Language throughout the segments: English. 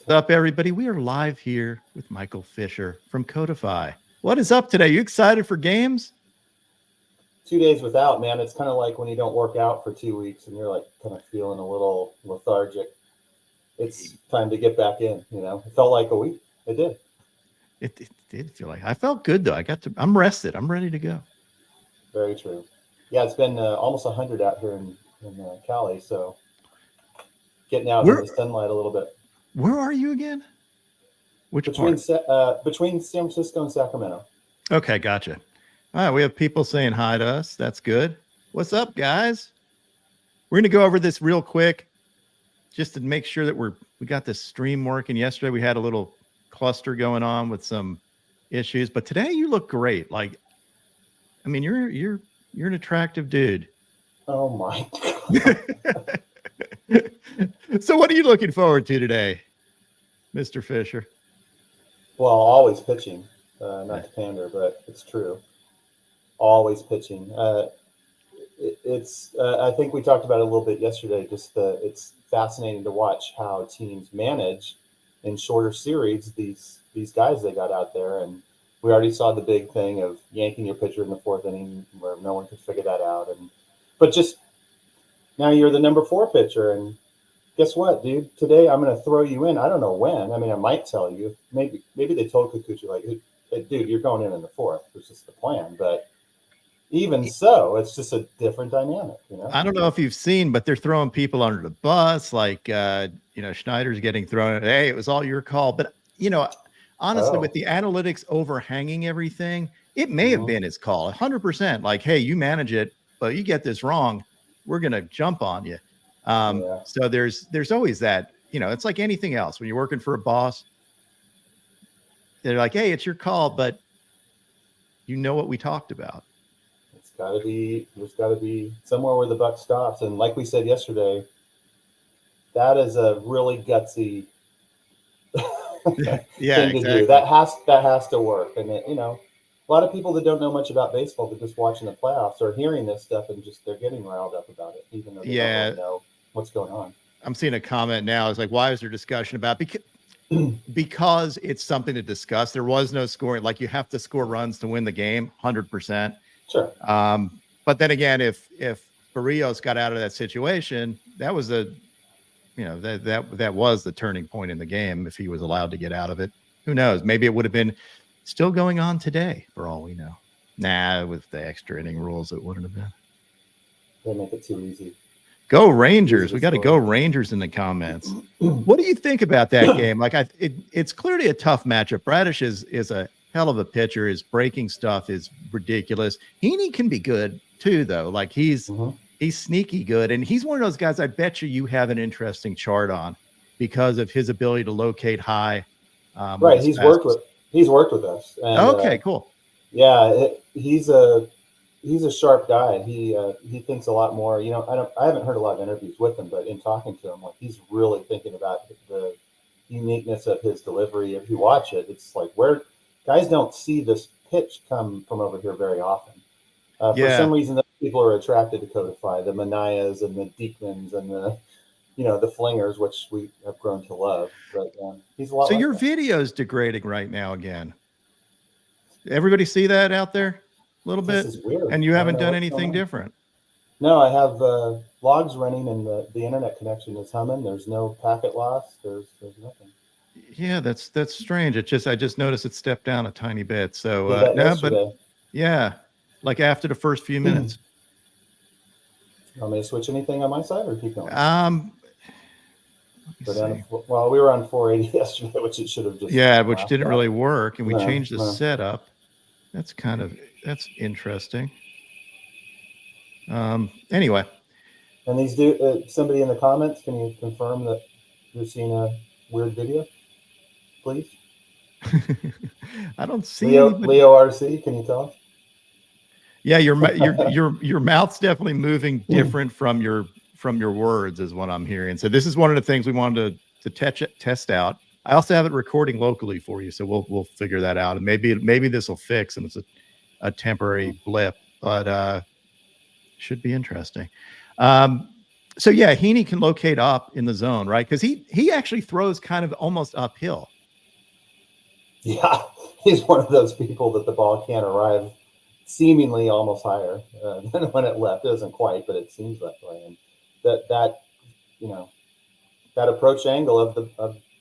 What's up, everybody? We are live here with Michael Fisher from Codify. What is up today? You excited for games? 2 days without, man. It's kind of like when you don't work out for 2 weeks and you're like kind of feeling a little lethargic. It's time to get back in. It felt like a week. It did. It did feel like I felt good though. I'm rested. I'm ready to go. Very true. Yeah, it's been almost 100 out here in Cali, so getting out in the sunlight a little bit. Where are you again? Between San Francisco and Sacramento. Okay, gotcha. All right, we have people saying hi to us. That's good. What's up, guys? We're going to go over this real quick just to make sure that we got this stream working. Yesterday we had a little cluster going on with some issues, but today you look great. Like, I mean, you're an attractive dude. Oh my God. So what are you looking forward to today, Mr. Fisher? Well, always pitching, not to pander, but it's true. Always pitching. I think we talked about it a little bit yesterday. It's fascinating to watch how teams manage in shorter series these guys they got out there, and we already saw the big thing of yanking your pitcher in the fourth inning where no one could figure that out. But just now you're the number 4 pitcher, and guess what, dude? Today I'm going to throw you in. I don't know when. I mean, I might tell you. Maybe they told Kikuchi, like, hey, dude, you're going in the fourth. It's just the plan. But even so, it's just a different dynamic. I don't know if you've seen, but they're throwing people under the bus. Like, Schneider's getting thrown. Hey, it was all your call. But honestly, with the analytics overhanging everything, it may have been his call. 100%. Like, hey, you manage it, but you get this wrong, we're going to jump on you. So there's always that, it's like anything else. When you're working for a boss, they're like, hey, it's your call, but you know what we talked about. There's got to be somewhere where the buck stops. And like we said yesterday, that is a really gutsy thing to do. That has to work. And a lot of people that don't know much about baseball, but just watching the playoffs are hearing this stuff and they're getting riled up about it, even though they don't really know what's going on. I'm seeing a comment now. It's like, why is there discussion about because it's something to discuss. There was no scoring. Like, you have to score runs to win the game, 100%. Sure. But then again, if Barrios got out of that situation, that was that was the turning point in the game. If he was allowed to get out of it, who knows? Maybe it would have been still going on today, for all we know. Nah, with the extra inning rules, it wouldn't have been. They make it too easy. Go Rangers! We got to go Rangers in the comments. What do you think about that game? Like, it's clearly a tough matchup. Bradish is a hell of a pitcher. His breaking stuff is ridiculous. Heaney can be good too, though. Like, he's sneaky good, and he's one of those guys I bet you have an interesting chart on because of his ability to locate high. Right, he's worked with us. And, okay, cool. Yeah, he's a sharp guy. He thinks a lot more. I haven't heard a lot of interviews with him, but in talking to him, like, he's really thinking about the uniqueness of his delivery. If you watch it, it's like where guys don't see this pitch come from over here very often. For some reason, people are attracted to Codify, the Manayas and the Deekmans and the Flingers, which we have grown to love. But he's a lot. So your video's degrading right now again. Everybody see that out there a little bit? This is weird. And you haven't done anything different. No, I have logs running and the internet connection is humming. There's no packet loss. There's nothing. Yeah, that's strange. I just noticed it stepped down a tiny bit. So like after the first few minutes. Want me to switch anything on my side or keep going? We were on 480 yesterday, which it should have just which didn't really work, and we changed the setup. That's interesting. Anyway. And these somebody in the comments, can you confirm that you're seeing a weird video, please? I don't see Leo RC. Can you tell us? Yeah, your mouth's definitely moving different from your words, is what I'm hearing. So this is one of the things we wanted to test out. I also have it recording locally for you, so we'll figure that out, and maybe this will fix, and it's a temporary blip, but should be interesting. So yeah, Heaney can locate up in the zone, right? Because he actually throws kind of almost uphill. Yeah, he's one of those people that the ball can't arrive seemingly almost higher than when it left. It doesn't quite, but it seems that way. And that you know that approach angle of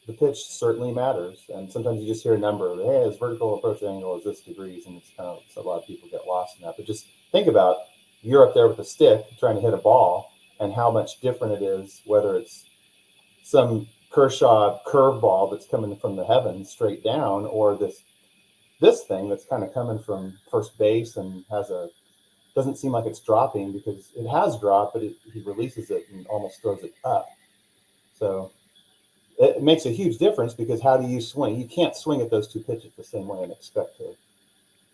the pitch certainly matters. And sometimes you just hear a number. Hey, his vertical approach angle is this degrees, and it's kind of so a lot of people get lost in that. But just think about you're up there with a stick trying to hit a ball, and how much different it is whether it's some Kershaw curveball that's coming from the heavens straight down, or this thing that's kind of coming from first base and doesn't seem like it's dropping because it has dropped, but he releases it and almost throws it up. So it makes a huge difference because how do you swing? You can't swing at those two pitches the same way and expect to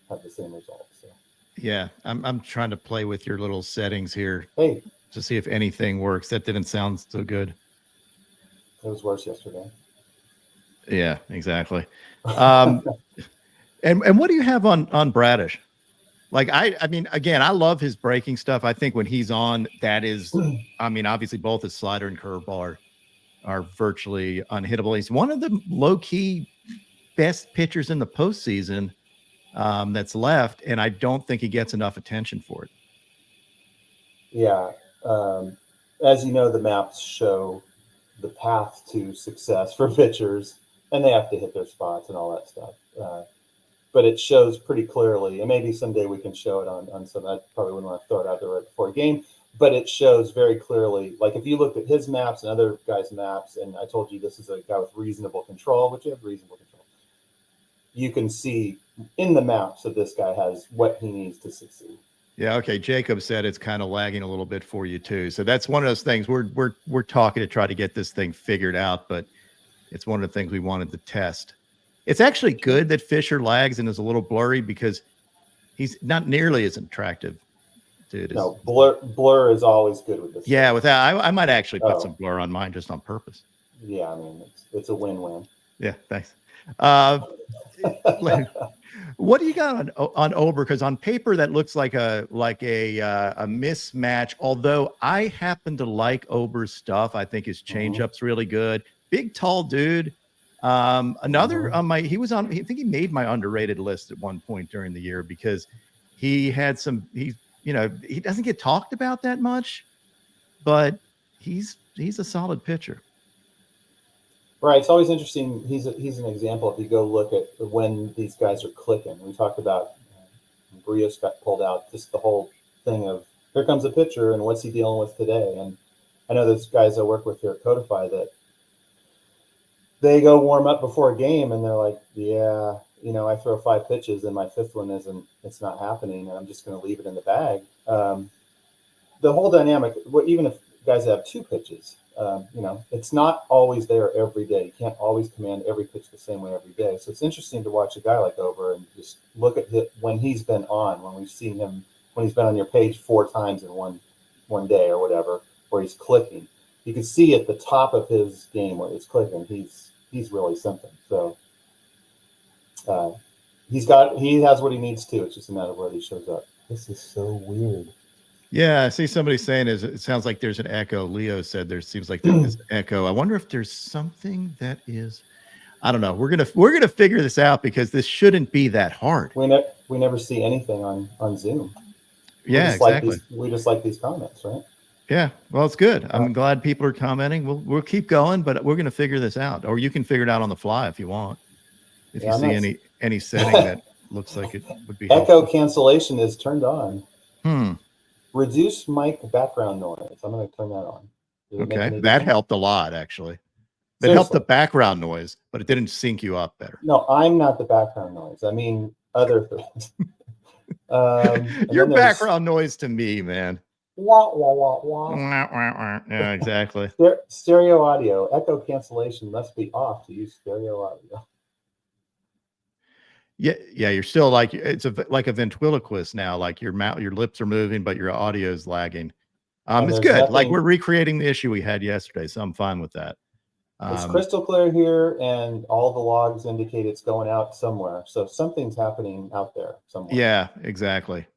have the same results. So. Yeah, I'm trying to play with your little settings here Hey, to see if anything works. That didn't sound so good. it was worse yesterday. Yeah, exactly. And what do you have on Bradish? Like I mean, again, I love his breaking stuff. I think when he's on, that is, I mean, obviously both his slider and curveball are virtually unhittable. He's one of the low key best pitchers in the postseason that's left, and I don't think he gets enough attention for it. Yeah, as you know, the maps show the path to success for pitchers, and they have to hit their spots and all that stuff. But it shows pretty clearly, and maybe someday we can show it on some. I probably wouldn't want to throw it out there right before a game, but it shows very clearly. Like if you looked at his maps and other guys' maps, and I told you this is a guy with reasonable control, which you have reasonable control. You can see in the maps that this guy has what he needs to succeed. Yeah. Okay. Jacob said it's kind of lagging a little bit for you too. So that's one of those things we're talking to try to get this thing figured out, but it's one of the things we wanted to test. It's actually good that Fisher lags and is a little blurry because he's not nearly as attractive. Dude, no, blur is always good with this. Yeah, without I might actually put some blur on mine just on purpose. Yeah, I mean it's a win-win. Yeah, thanks. What do you got on Ober? Because on paper that looks like a mismatch. Although I happen to like Ober's stuff, I think his changeup's really good. Big tall dude. Another on my he think he made my underrated list at one point during the year because he had some he doesn't get talked about that much, but he's a solid pitcher. Right. It's always interesting. He's an example. If you go look at when these guys are clicking, we talked about Brios got pulled out, just the whole thing of here comes a pitcher and what's he dealing with today. And I know those guys I work with here at Codify that they go warm up before a game and they're like, yeah, I throw 5 pitches and my fifth one it's not happening and I'm just going to leave it in the bag. The whole dynamic, even if guys have 2 pitches, it's not always there every day. You can't always command every pitch the same way every day. So it's interesting to watch a guy like Ober and just look at when he's been on, when we've seen him, when he's been on your page 4 times in one day or whatever, where he's clicking. You can see at the top of his game where it's clicking, he's really something. So he has what he needs to. It's just a matter of where he shows up. This is so weird. Yeah, I see somebody saying it sounds like there's an echo. Leo said there seems like there's an echo. I wonder if there's something that is, I don't know. We're gonna figure this out because this shouldn't be that hard. We never see anything on Zoom. Yeah, exactly. We just like these comments, right? Yeah, well, it's good. I'm glad people are commenting. We'll keep going, but we're gonna figure this out, or you can figure it out on the fly if you want. If you see any setting that looks like it would be helpful. Echo cancellation is turned on. Reduce mic background noise. I'm going to turn that on. Okay, that helped a lot, actually. That helped the background noise, but it didn't sync you up better. No, I'm not the background noise. I mean other things. Your background noise to me, man. Wah, wah, wah, wah. Yeah, exactly. Stereo audio. Echo cancellation must be off to use stereo audio. Yeah, you're still like like a ventriloquist now. Like your lips are moving, but your audio is lagging. It's good. Like we're recreating the issue we had yesterday, so I'm fine with that. It's crystal clear here, and all the logs indicate it's going out somewhere. So something's happening out there somewhere. Yeah, exactly.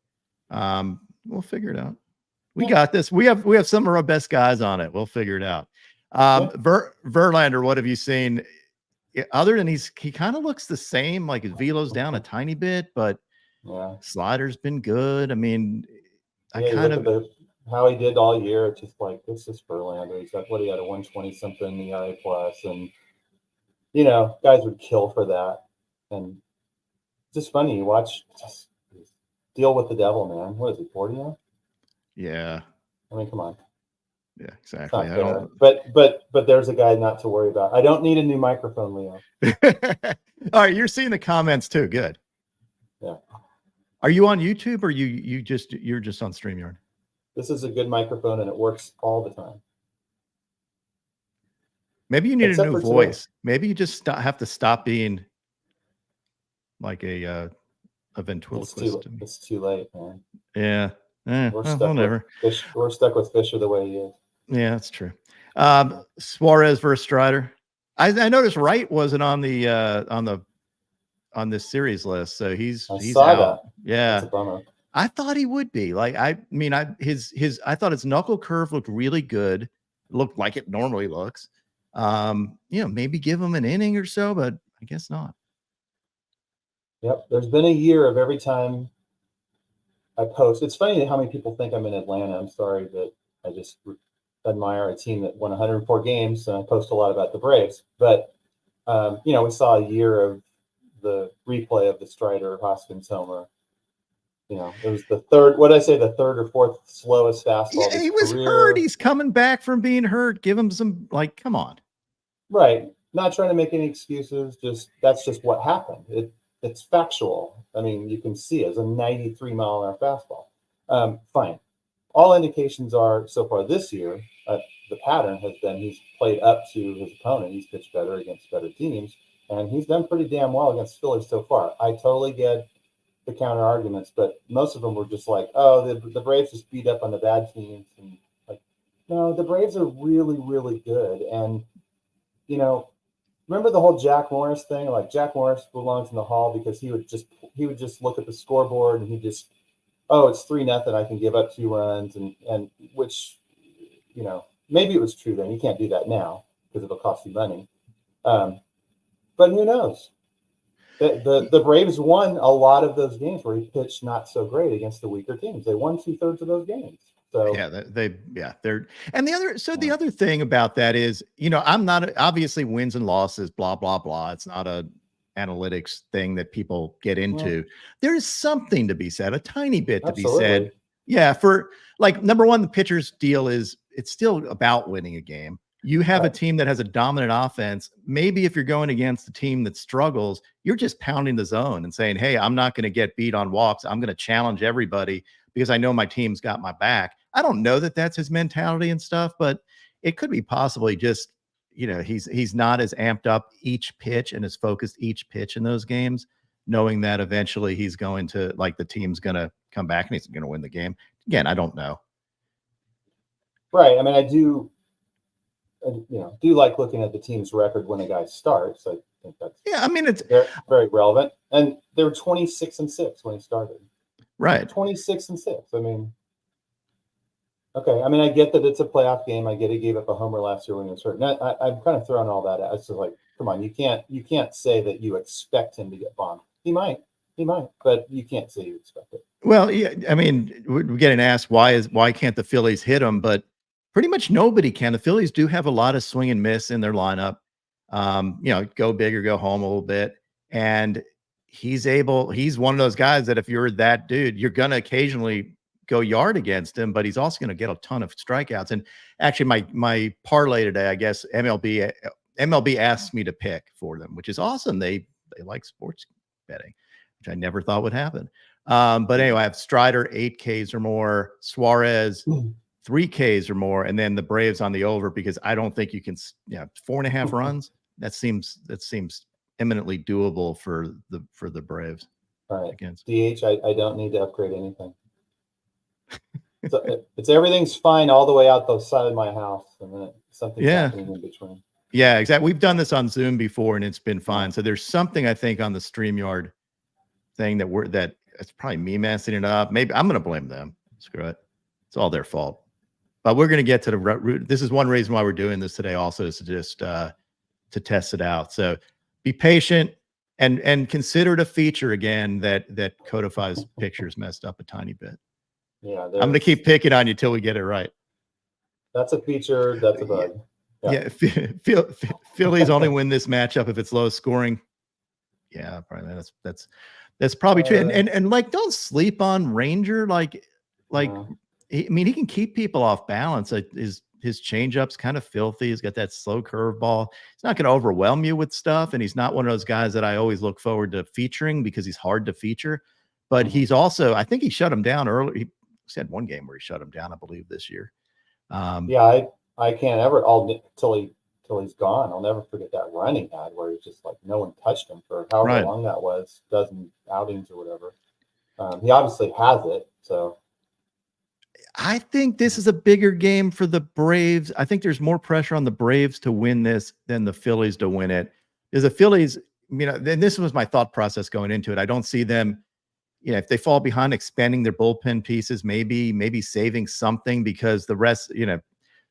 We'll figure it out. We got this. We have some of our best guys on it. We'll figure it out. Verlander, what have you seen? Other than he kind of looks the same, like his velo's down a tiny bit, but slider's been good. I mean, you look at how he did all year. It's just like, this is Verlander. He's got he had a 120 something ERA plus, and guys would kill for that. And it's just funny. You watch, just deal with the devil, man. What is he, 40 now? Yeah. I mean, come on. Yeah, exactly. But there's a guy not to worry about. I don't need a new microphone, Leo. All right, you're seeing the comments too. Good. Yeah. Are you on YouTube or you're just on StreamYard? This is a good microphone and it works all the time. Maybe you need a new voice. Maybe you just have to stop being like a ventriloquist. It's too late, man. Yeah. We're stuck with Fisher the way he is. Yeah, that's true. Suarez versus Strider. I noticed Wright wasn't on this series list, so he's out. That. Yeah, that's a bummer. I thought he would be. Like, I thought his knuckle curve looked really good. Looked like it normally looks. Maybe give him an inning or so, but I guess not. Yep, there's been a year of every time I post. It's funny how many people think I'm in Atlanta. I'm sorry that I just admire a team that won 104 games, and I post a lot about the Braves. But we saw a year of the replay of the Strider Hoskins homer. It was the third or fourth slowest fastball. Yeah, he was hurt. He's coming back from being hurt. Give him some, come on. Right. Not trying to make any excuses. That's just what happened. It's factual. I mean, you can see it's a 93 mile an hour fastball. Fine. All indications are so far this year, the pattern has been he's played up to his opponent. He's pitched better against better teams, and he's done pretty damn well against Phillies so far. I totally get the counter arguments, but most of them were just like, oh, the Braves just beat up on the bad teams. And no, the Braves are really, really good. And, remember the whole Jack Morris thing? Like, Jack Morris belongs in the Hall because he would just look at the scoreboard and he just, oh, it's 3-0. I can give up 2 runs. And which, maybe it was true then. You can't do that now because it'll cost you money. But who knows? The Braves won a lot of those games where he pitched not so great against the weaker teams. They won 2/3 of those games. So the other thing about that is, I'm not obviously wins and losses, blah, blah, blah. It's not a analytics thing that people get into. Yeah. There is something to be said, a tiny bit to be said. Yeah. For number one, the pitcher's deal is it's still about winning a game. You have a team that has a dominant offense. Maybe if you're going against a team that struggles, you're just pounding the zone and saying, hey, I'm not going to get beat on walks. I'm going to challenge everybody because I know my team's got my back. I don't know that that's his mentality and stuff, but it could be possibly just, he's not as amped up each pitch and as focused each pitch in those games, knowing that eventually he's going to, the team's going to come back and he's going to win the game. Again, I don't know. Right. I mean, I do like looking at the team's record when a guy starts. I think that's it's very relevant. And they were 26-6 when he started. Right. 26-6. I mean, okay. I mean, I get that it's a playoff game. I get he gave up a homer last year when he was hurt. I'm kind of throwing all that out. It's just like, come on, you can't say that you expect him to get bombed. He might, but you can't say you expect it. Well, yeah. I mean, we're getting asked why can't the Phillies hit him? But pretty much nobody can. The Phillies do have a lot of swing and miss in their lineup. Go big or go home a little bit. And he's one of those guys that if you're that dude, you're going to occasionally go yard against him, but he's also going to get a ton of strikeouts. And actually my parlay today, I guess MLB asked me to pick for them, which is awesome. They like sports betting, which I never thought would happen. But anyway, I have Strider 8 Ks or more, Suarez 3 Ks or more, and then the Braves on the over, because I don't think you can 4.5 runs. That seems eminently doable for the Braves. All right. Against DH, I don't need to upgrade anything. So it's everything's fine all the way out the side of my house, and then something's happening in between. Yeah, exactly. We've done this on Zoom before, and it's been fine. So there's something I think on the StreamYard thing that it's probably me messing it up. Maybe I'm going to blame them. Screw it. It's all their fault. But we're going to get to the root. This is one reason why we're doing this today. Also, is to just to test it out. So be patient and consider it a feature again that Codify's pictures messed up a tiny bit. Yeah, I'm going to keep picking on you till we get it right. That's a feature. That's a bug. Yeah, Phillies only win this matchup if it's low scoring. Yeah, probably that's probably true. And like, don't sleep on Ranger. Like, I mean, he can keep people off balance. His changeup's kind of filthy. He's got that slow curveball. He's not going to overwhelm you with stuff, and he's not one of those guys that I always look forward to featuring because he's hard to feature. But he's also, I think he shut him down early. He had one game where he shut him down, I believe, this year. Yeah, I can't ever. Till he's gone. I'll never forget that run he had where he's just like no one touched him for however long that was, dozen outings or whatever. He obviously has it. So I think this is a bigger game for the Braves. I think there's more pressure on the Braves to win this than the Phillies to win it. Because the Phillies, then this was my thought process going into it. I don't see them, if they fall behind, expanding their bullpen pieces, maybe saving something, because the rest,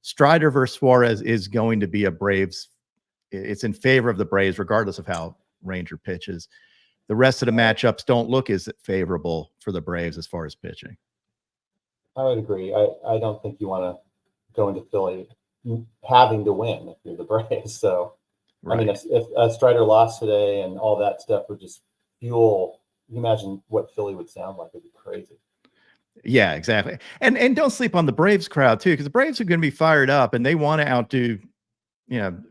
Strider versus Suarez is going to be a Braves. It's in favor of the Braves, regardless of how Ranger pitches. The rest of the matchups don't look as favorable for the Braves as far as pitching. I would agree. I don't think you want to go into Philly having to win if you're the Braves. So, right. I mean, if Strider lost today and all that stuff would just fuel, you imagine what Philly would sound like. It'd be crazy. Yeah, exactly. And don't sleep on the Braves crowd too, because the Braves are going to be fired up and they want to outdo,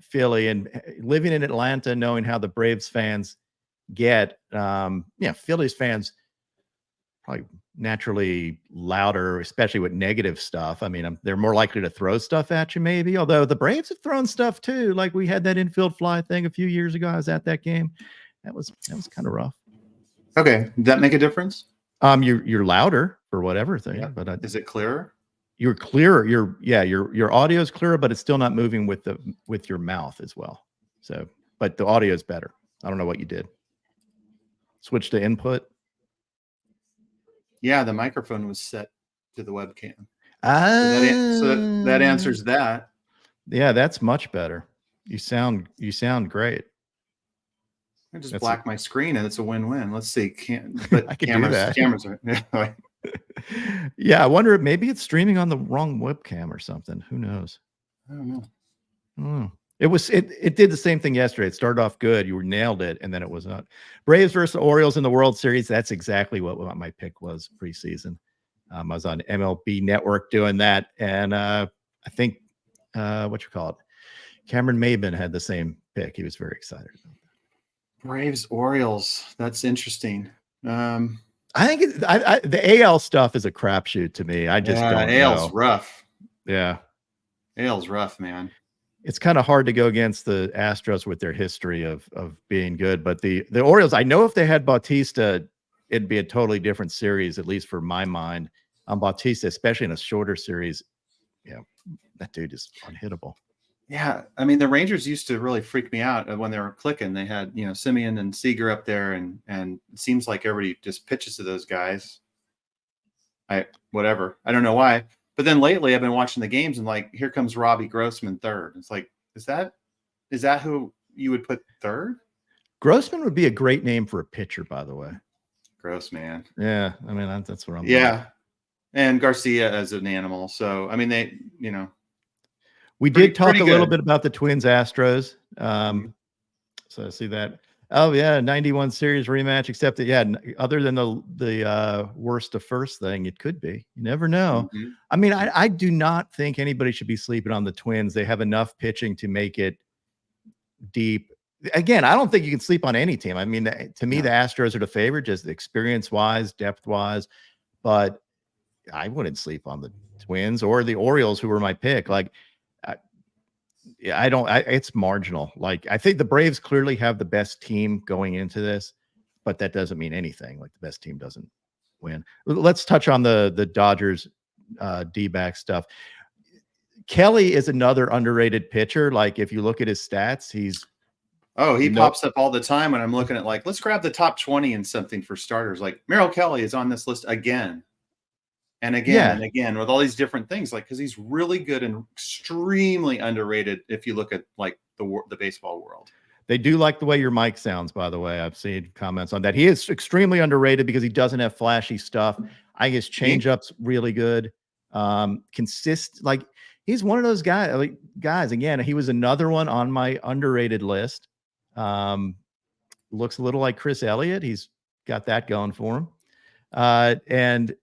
Philly. And living in Atlanta, knowing how the Braves fans get, Phillies fans probably naturally louder, especially with negative stuff. I mean, they're more likely to throw stuff at you, maybe. Although the Braves have thrown stuff too. Like we had that infield fly thing a few years ago. I was at that game. That was kind of rough. Okay, did that make a difference? You're louder for whatever thing, but is it clearer? You're clearer. Your audio is clearer, but it's still not moving with your mouth as well. So, but the audio is better. I don't know what you did. Switch to input. Yeah, the microphone was set to the webcam. So that answers that. Yeah, that's much better. You sound great. I just black my screen and it's a win-win. Let's see. But I could do that. Cameras are. Yeah, I wonder if maybe it's streaming on the wrong webcam or something. Who knows? I don't know. It did the same thing yesterday. It started off good. You nailed it, and then it was not. Braves versus Orioles in the World Series. That's exactly what my pick was preseason. I was on MLB Network doing that, and I think Cameron Maben had the same pick. He was very excited about that. Braves Orioles. That's interesting. I think the AL stuff is a crapshoot to me. I just don't know. AL's rough. Yeah, AL's rough, man. It's kind of hard to go against the Astros with their history of being good, but the Orioles, I know if they had Bautista, it'd be a totally different series, at least for my mind. On Bautista, especially in a shorter series, that dude is unhittable. Yeah, I mean, the Rangers used to really freak me out when they were clicking. They had, Simeon and Seager up there, and it seems like everybody just pitches to those guys. Whatever. I don't know why. But then lately I've been watching the games and like, here comes Robbie Grossman third. It's like, is that who you would put third? Grossman would be a great name for a pitcher, by the way. Grossman. Yeah. I mean, that's what I'm like. And Garcia as an animal. So, I mean, they, we did talk a little bit about the Twins Astros. So I see that. Oh yeah, 91 series rematch. Except that other than the worst to first thing, it could be. You never know. Mm-hmm. I mean, I do not think anybody should be sleeping on the Twins. They have enough pitching to make it deep. Again, I don't think you can sleep on any team. I mean, to me, the Astros are the favorite, just experience wise, depth wise. But I wouldn't sleep on the Twins or the Orioles, who were my pick. Like, it's marginal. Like, I think the Braves clearly have the best team going into this, but that doesn't mean anything. Like, the best team doesn't win. Let's touch on the Dodgers D-back stuff. Kelly is another underrated pitcher. Like, if you look at his stats, he pops up all the time when I'm looking at, like, let's grab the top 20 and something for starters. Like, Merrill Kelly is on this list again. and again with all these different things, like, because he's really good and extremely underrated if you look at like the baseball world. They do like the way your mic sounds, by the way. I've seen comments on that. He is extremely underrated because he doesn't have flashy stuff. I guess changeup's really good. Like he's one of those guys. Again, he was another one on my underrated list. Looks a little like Chris Elliott. He's got that going for him. And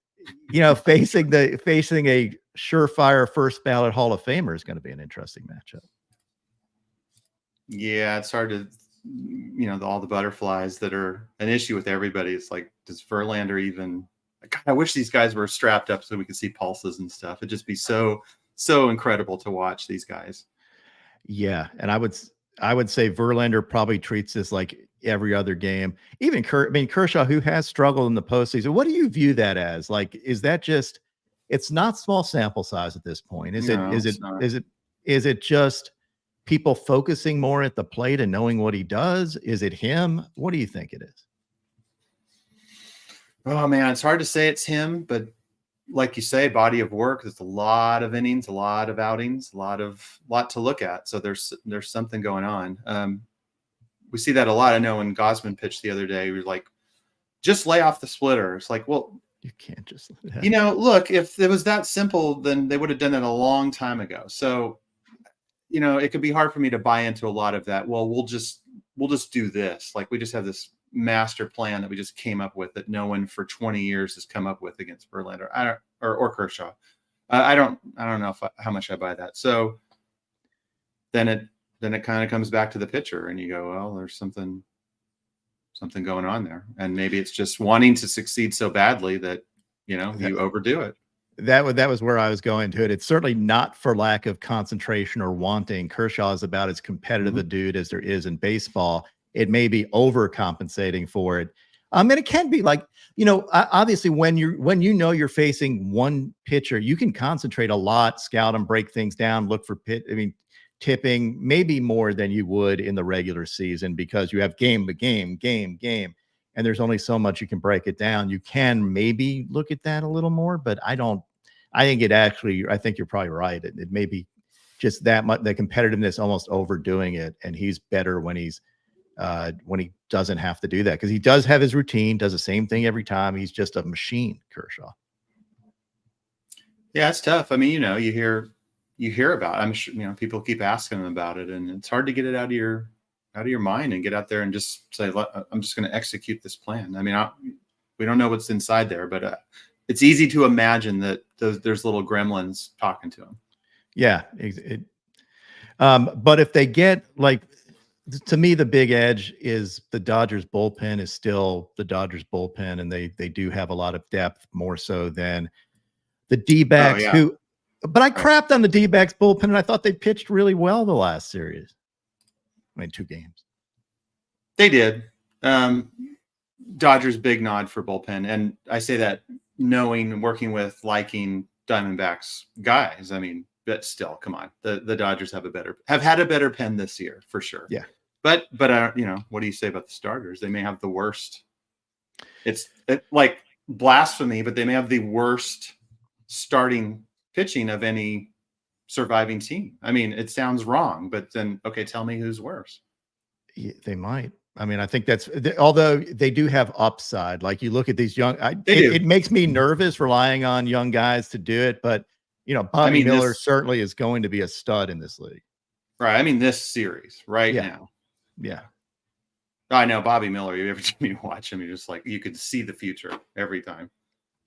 facing a surefire first ballot Hall of Famer is going to be an interesting matchup. Yeah, it's hard to, all the butterflies that are an issue with everybody. It's like, does Verlander even? God, I wish these guys were strapped up so we could see pulses and stuff. It'd just be so incredible to watch these guys. Yeah, and I would say Verlander probably treats this like every other game. Even Kershaw, who has struggled in the postseason. What do you view that as? Like, is that just? It's not small sample size at this point. Is it just people focusing more at the plate and knowing what he does? Is it him? What do you think it is? Oh man, it's hard to say it's him, but like you say, body of work. There's a lot of innings, a lot of outings, a lot to look at. So there's something going on. We see that a lot. I know when Gosman pitched the other day, we were like, just lay off the splitter. It's like, well, you can't just, look, if it was that simple, then they would have done it a long time ago. So, it could be hard for me to buy into a lot of that. Well, we'll just do this. Like, we just have this master plan that we just came up with that no one for 20 years has come up with against Verlander or Kershaw. I don't know how much I buy that. So then it kind of comes back to the pitcher, and you go, well, there's something going on there, and maybe it's just wanting to succeed so badly that you overdo it. That was where I was going to it. It's certainly not for lack of concentration or wanting. Kershaw is about as competitive a dude as there is in baseball. It may be overcompensating for it. And it can be like, obviously when you're facing one pitcher, you can concentrate a lot, scout them, break things down, look for tipping, maybe more than you would in the regular season, because you have game, and there's only so much you can break it down. You can maybe look at that a little more, but I think you're probably right. It may be just that much, the competitiveness almost overdoing it. And he's better when he doesn't have to do that, because he does have his routine, does the same thing every time. He's just a machine, Kershaw. Yeah, it's tough. I mean, you hear about it. I'm sure, people keep asking him about it, and it's hard to get it out of your mind and get out there and just say, I'm just going to execute this plan. I mean, we don't know what's inside there, but it's easy to imagine that there's little gremlins talking to him. Yeah. But if they get, like, to me, the big edge is the Dodgers bullpen is still the Dodgers bullpen, and they do have a lot of depth, more so than the D-backs but I crapped on the D-backs bullpen, and I thought they pitched really well the last series. 2 games. They did. Dodgers big nod for bullpen. And I say that knowing and working with, liking Diamondbacks guys. I mean, but still, come on. The Dodgers have had a better pen this year for sure. Yeah. But what do you say about the starters? They may have the worst. It's like blasphemy, but they may have the worst starting pitching of any surviving team. I mean, it sounds wrong, but then, okay, tell me who's worse. Yeah, they might. I mean, I think although they do have upside. Like, you look at these young, it makes me nervous relying on young guys to do it. But, Bobby Miller certainly is going to be a stud in this league. Right. I mean, this series now. Yeah. I know Bobby Miller, every time you watch him, you're just like, you could see the future every time.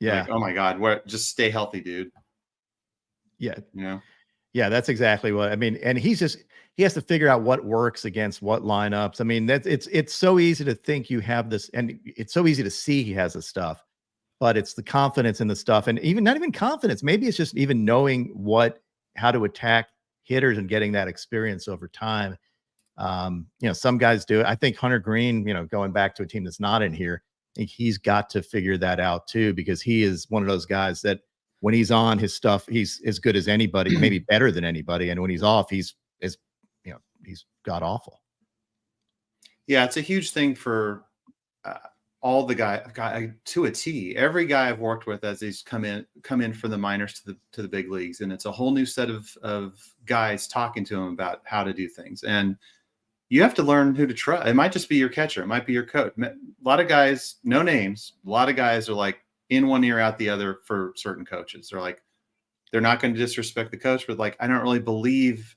Yeah. Like, oh my God, just stay healthy, dude. Yeah. Yeah, that's exactly what I mean. And he has to figure out what works against what lineups. I mean, it's so easy to think you have this, and it's so easy to see he has the stuff, but it's the confidence in the stuff, and not even confidence. Maybe it's just even knowing how to attack hitters and getting that experience over time. Some guys do it. I think Hunter Green, going back to a team that's not in here, I think he's got to figure that out too, because he is one of those guys that when he's on his stuff, he's as good as anybody, maybe better than anybody. And when he's off, he's god awful. Yeah, it's a huge thing for all the guy to a T. Every guy I've worked with as he's come in from the minors to the big leagues, and it's a whole new set of guys talking to him about how to do things. And you have to learn who to trust. It might just be your catcher. It might be your coach. A lot of guys, no names. A lot of guys are like in one ear out the other for certain coaches. They're like, they're not going to disrespect the coach, but like, I don't really believe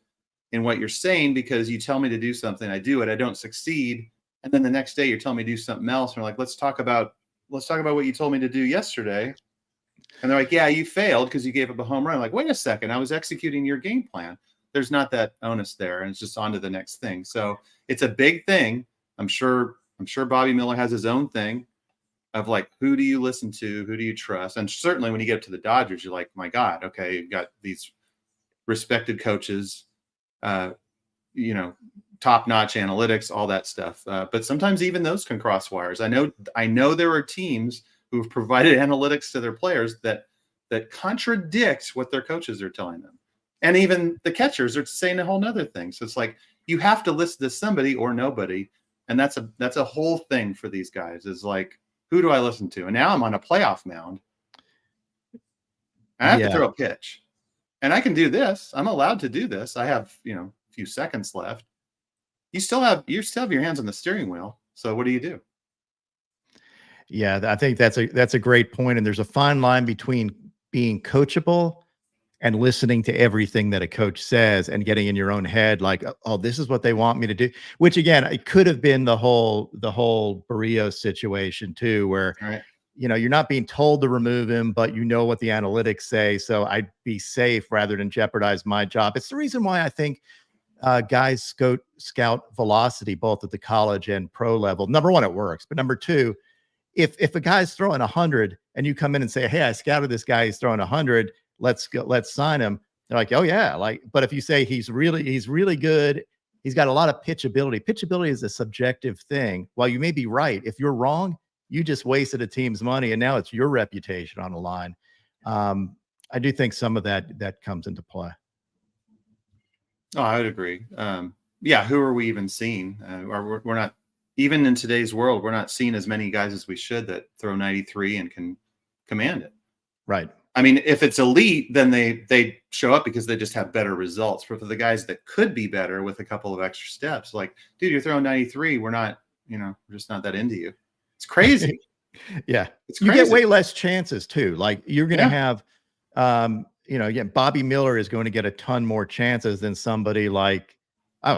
in what you're saying because you tell me to do something, I do it, I don't succeed. And then the next day you're telling me to do something else. And we're like, let's talk about what you told me to do yesterday. And they're like, yeah, you failed because you gave up a home run. I'm like, wait a second, I was executing your game plan. There's not that onus there, and it's just on to the next thing. So it's a big thing. I'm sure Bobby Miller has his own thing of like, who do you listen to? Who do you trust? And certainly when you get up to the Dodgers, you're like, my God, okay, you've got these respected coaches, top-notch analytics, all that stuff. But sometimes even those can cross wires. I know there are teams who have provided analytics to their players that contradict what their coaches are telling them. And even the catchers are saying a whole nother thing. So it's like, you have to listen to somebody or nobody. And that's a whole thing for these guys, is like, who do I listen to? And now I'm on a playoff mound. I have to throw a pitch. And I can do this. I'm allowed to do this. I have, a few seconds left. You still have your hands on the steering wheel. So what do you do? Yeah, I think that's a great point. And there's a fine line between being coachable and listening to everything that a coach says and getting in your own head, like, oh, this is what they want me to do. Which again, it could have been the whole Barrios situation too, where Right. You're not being told to remove him, but you know what the analytics say. So I'd be safe rather than jeopardize my job. It's the reason why I think guys scout velocity both at the college and pro level. Number one, it works, but number two, if a guy's throwing 100 and you come in and say, hey, I scouted this guy, he's throwing 100. Let's sign him. They're like, oh yeah. But if you say he's really good, he's got a lot of pitchability. Pitchability is a subjective thing. While you may be right, if you're wrong, you just wasted a team's money and now it's your reputation on the line. I do think some of that comes into play. Oh, I would agree. Who are we even seeing? We're not, even in today's world, we're not seeing as many guys as we should that throw 93 and can command it. Right. I mean, if it's elite, then they show up because they just have better results. But for the guys that could be better with a couple of extra steps, like, dude, you're throwing 93. We're not, we're just not that into you. It's crazy. Yeah. It's crazy. You get way less chances too. Like you're going to have, again, Bobby Miller is going to get a ton more chances than somebody like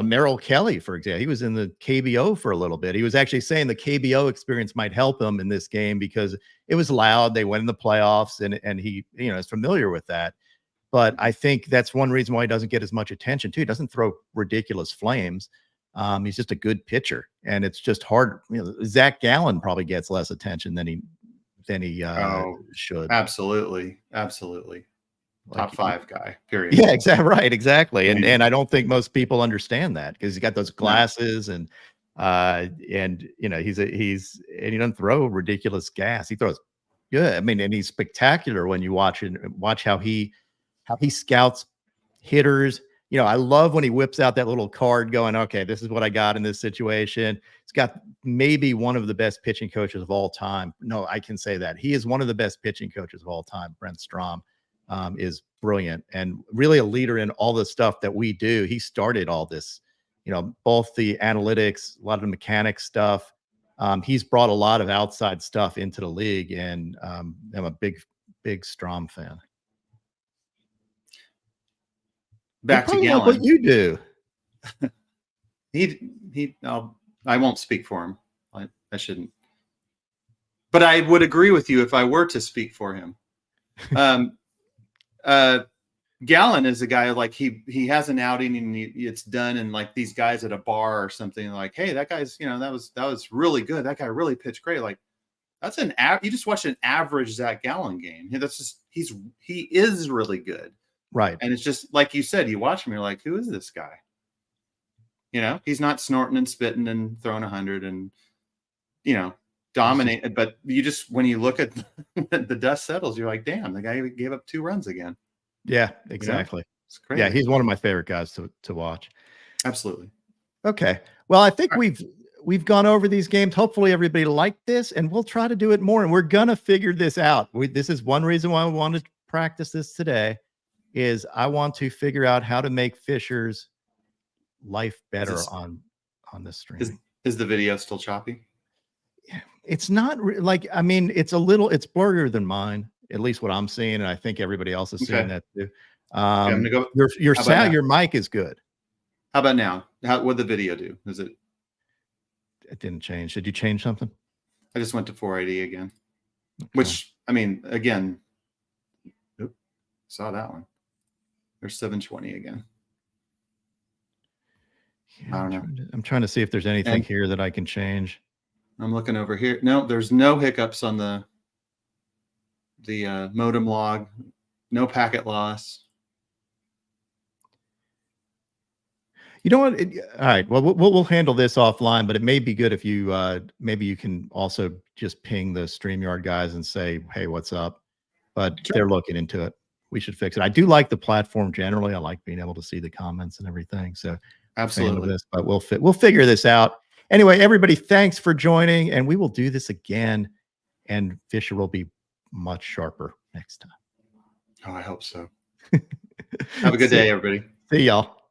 Merrill Kelly, for example. He was in the KBO for a little bit. He was actually saying the KBO experience might help him in this game because it was loud. They went in the playoffs and he, is familiar with that. But I think that's one reason why he doesn't get as much attention too. He doesn't throw ridiculous flames. He's just a good pitcher, and it's just hard. Zach Gallen probably gets less attention than he should. Absolutely. Top 5 guy, period. Yeah, exactly. Right. Exactly. And I don't think most people understand that because he's got those glasses and he doesn't throw ridiculous gas. He throws good. I mean, and he's spectacular when you watch how he scouts hitters. I love when he whips out that little card going, okay, this is what I got in this situation. He's got maybe one of the best pitching coaches of all time. No, I can say that. He is one of the best pitching coaches of all time. Brent Strom is brilliant and really a leader in all the stuff that we do. He started all this, both the analytics, a lot of the mechanics stuff. He's brought a lot of outside stuff into the league, and I'm a big Strom fan. Back to Gallen. What you do. I won't speak for him. I shouldn't. But I would agree with you if I were to speak for him. Gallen is a guy like he has an outing and it's done, and like these guys at a bar or something like, hey, that guy's that was really good. That guy really pitched great. Like that's you just watched an average Zach Gallen game. That's just he is really good. Right. And it's just like you said, you watch him, you're like, who is this guy? He's not snorting and spitting and throwing 100 and, dominate. But when you look at the dust settles, you're like, damn, the guy gave up 2 runs again. Yeah, exactly. It's crazy. Yeah, he's one of my favorite guys to watch. Absolutely. Okay. Well, I think we've gone over these games. Hopefully everybody liked this, and we'll try to do it more. And we're going to figure this out. This is one reason why I wanted to practice this today, is I want to figure out how to make Fisher's life better on the stream. Is the video still choppy? It's not like, I mean, it's blurrier than mine, at least what I'm seeing. And I think everybody else is seeing that too. I'm gonna go. Your sound, your mic is good. How about now? What'd the video do? It didn't change. Did you change something? I just went to 480 again, which, I mean, again, saw that one. There's 720 again. Yeah, I don't know. I'm trying to see if there's anything here that I can change. I'm looking over here. No, there's no hiccups on the modem log. No packet loss. You know what? All right. Well, we'll handle this offline, but it may be good if you maybe you can also just ping the StreamYard guys and say, "Hey, what's up?" But they're looking into it. We should fix it. I do like the platform generally. I like being able to see the comments and everything. So absolutely. This, but we'll figure this out. Anyway, everybody, thanks for joining, and we will do this again. And Fisher will be much sharper next time. Oh, I hope so. Have a good day, everybody. See y'all.